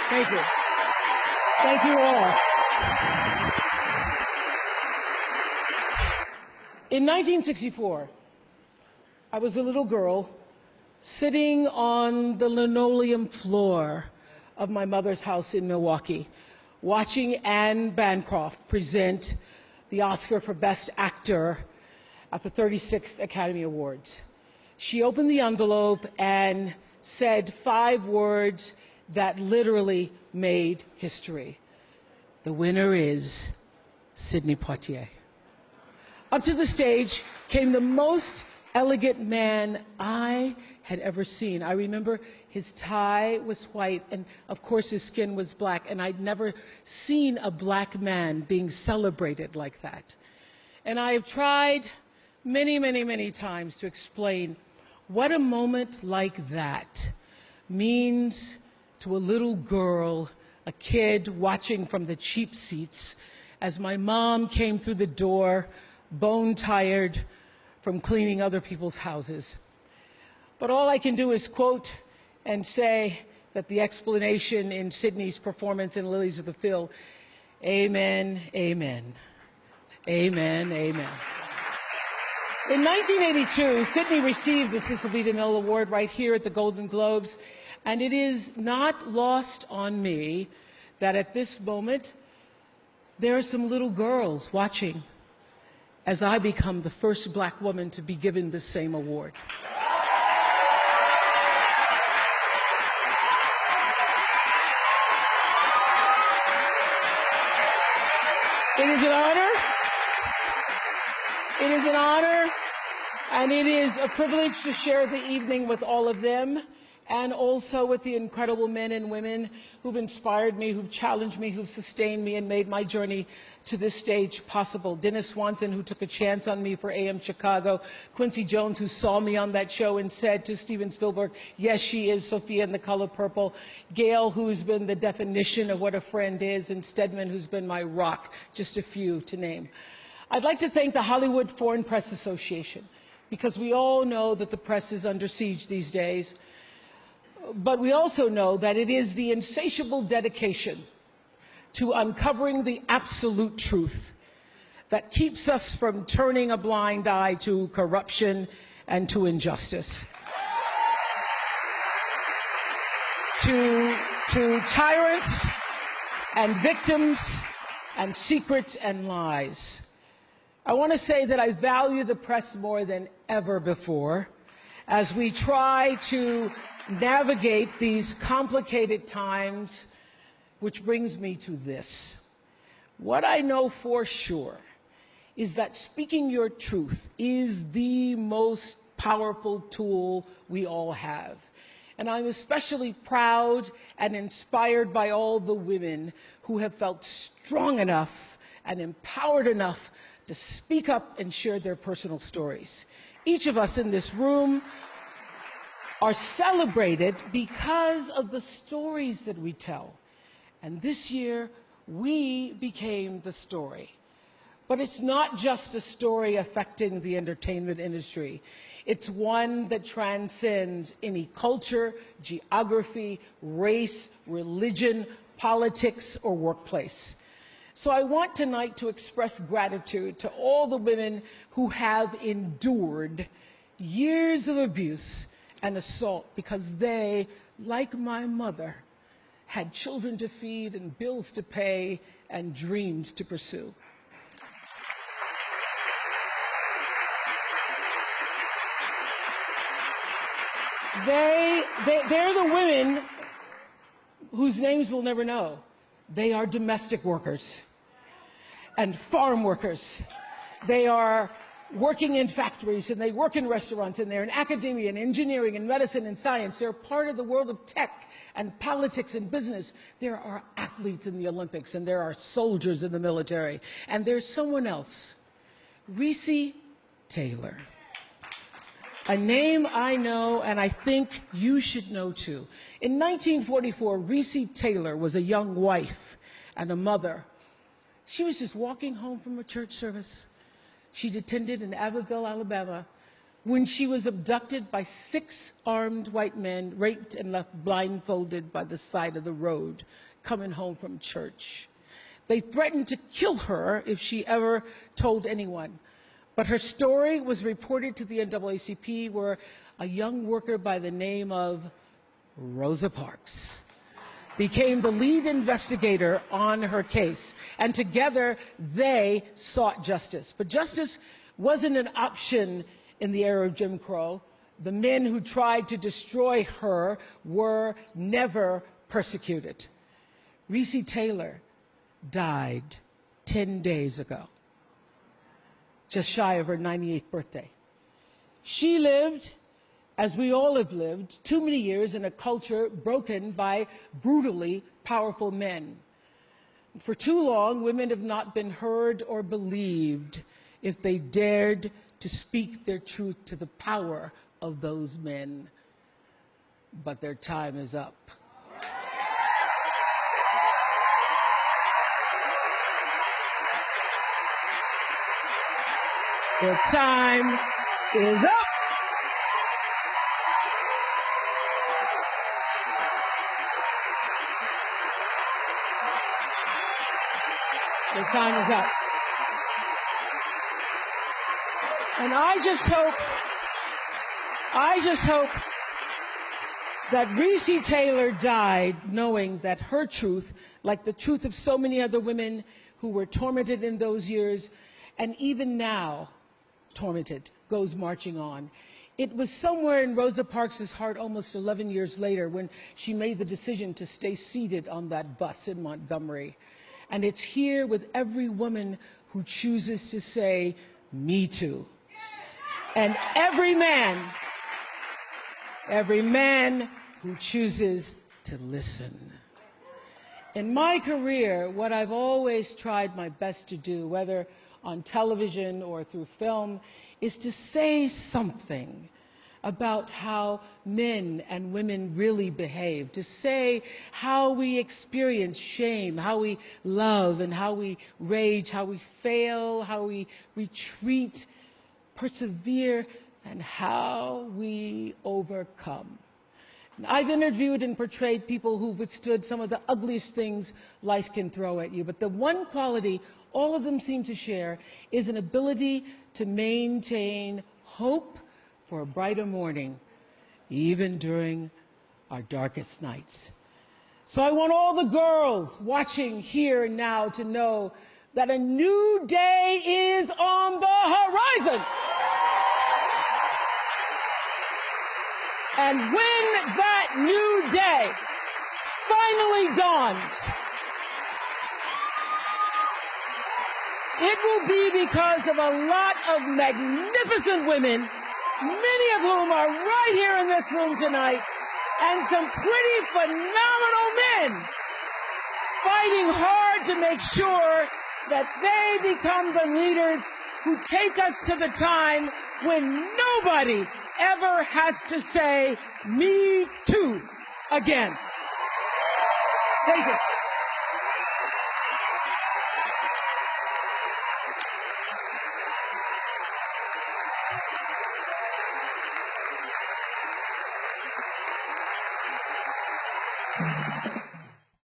Thank you. Thank you all. In 1964, I was a little girl sitting on the linoleum floor of my mother's house in Milwaukee, watching Anne Bancroft present the Oscar for Best Actor at the 36th Academy Awards. She opened the envelope and said 5 words that literally made history. The winner is Sidney Poitier. Up to the stage came the most elegant man I had ever seen. I remember his tie was white, and of course his skin was black, and I'd never seen a black man being celebrated like that. And I have tried many, many, many times to explain what a moment like that means to a little girl, a kid watching from the cheap seats as my mom came through the door, bone-tired from cleaning other people's houses. But all I can do is quote and say that the explanation in Sidney's performance in Lilies of the Field, amen, amen, amen, amen. In 1982, Sidney received the Cecil B. DeMille Award right here at the Golden Globes, and it is not lost on me that at this moment, there are some little girls watching as I become the first black woman to be given the same award. It is an honor. It is an honor, and it is a privilege to share the evening with all of them, and also with the incredible men and women who've inspired me, who've challenged me, who've sustained me, and made my journey to this stage possible. Dennis Swanson, who took a chance on me for AM Chicago. Quincy Jones, who saw me on that show and said to Steven Spielberg, yes, she is Sophia in The Color Purple. Gail, who's been the definition of what a friend is, and Stedman, who's been my rock, just a few to name. I'd like to thank the Hollywood Foreign Press Association, because we all know that the press is under siege these days. But we also know that it is the insatiable dedication to uncovering the absolute truth that keeps us from turning a blind eye to corruption and to injustice, to tyrants and victims and secrets and lies. I want to say that I value the press more than ever before as we try to navigate these complicated times, which brings me to this. What I know for sure is that speaking your truth is the most powerful tool we all have. And I'm especially proud and inspired by all the women who have felt strong enough and empowered enough to speak up and share their personal stories. Each of us in this room are celebrated because of the stories that we tell. And this year, we became the story. But it's not just a story affecting the entertainment industry. It's one that transcends any culture, geography, race, religion, politics, or workplace. So I want tonight to express gratitude to all the women who have endured years of abuse and assault because they, like my mother, had children to feed and bills to pay and dreams to pursue. They're the women whose names we'll never know. They are domestic workers and farm workers. They are working in factories, and they work in restaurants, and they're in academia and engineering and medicine and science. They're part of the world of tech and politics and business. There are athletes in the Olympics, and there are soldiers in the military. And there's someone else, Recy Taylor. A name I know, and I think you should know too. In 1944, Recy Taylor was a young wife and a mother. She was just walking home from a church service she'd attended in Abbeville, Alabama, when she was abducted by 6 armed white men, raped and left blindfolded by the side of the road, coming home from church. They threatened to kill her if she ever told anyone. But her story was reported to the NAACP, where a young worker by the name of Rosa Parks became the lead investigator on her case. And together, they sought justice. But justice wasn't an option in the era of Jim Crow. The men who tried to destroy her were never persecuted. Recy Taylor died 10 days ago, just shy of her 98th birthday. She lived, as we all have lived, too many years in a culture broken by brutally powerful men. For too long, women have not been heard or believed if they dared to speak their truth to the power of those men. But their time is up. Their time is up. Their time is up. And I just hope that Recy Taylor died knowing that her truth, like the truth of so many other women who were tormented in those years, and even now tormented, goes marching on. It was somewhere in Rosa Parks' heart almost 11 years later when she made the decision to stay seated on that bus in Montgomery. And it's here with every woman who chooses to say, "Me too." And every man who chooses to listen. In my career, what I've always tried my best to do, whether on television or through film, is to say something about how men and women really behave, to say how we experience shame, how we love and how we rage, how we fail, how we retreat, persevere, and how we overcome. I've interviewed and portrayed people who've withstood some of the ugliest things life can throw at you, but the one quality all of them seem to share is an ability to maintain hope for a brighter morning, even during our darkest nights. So I want all the girls watching here and now to know that a new day is on the horizon. And when that new day finally dawns, it will be because of a lot of magnificent women, many of whom are right here in this room tonight, and some pretty phenomenal men fighting hard to make sure that they become the leaders who take us to the time when nobody ever has to say, "Me too," again. Thank you.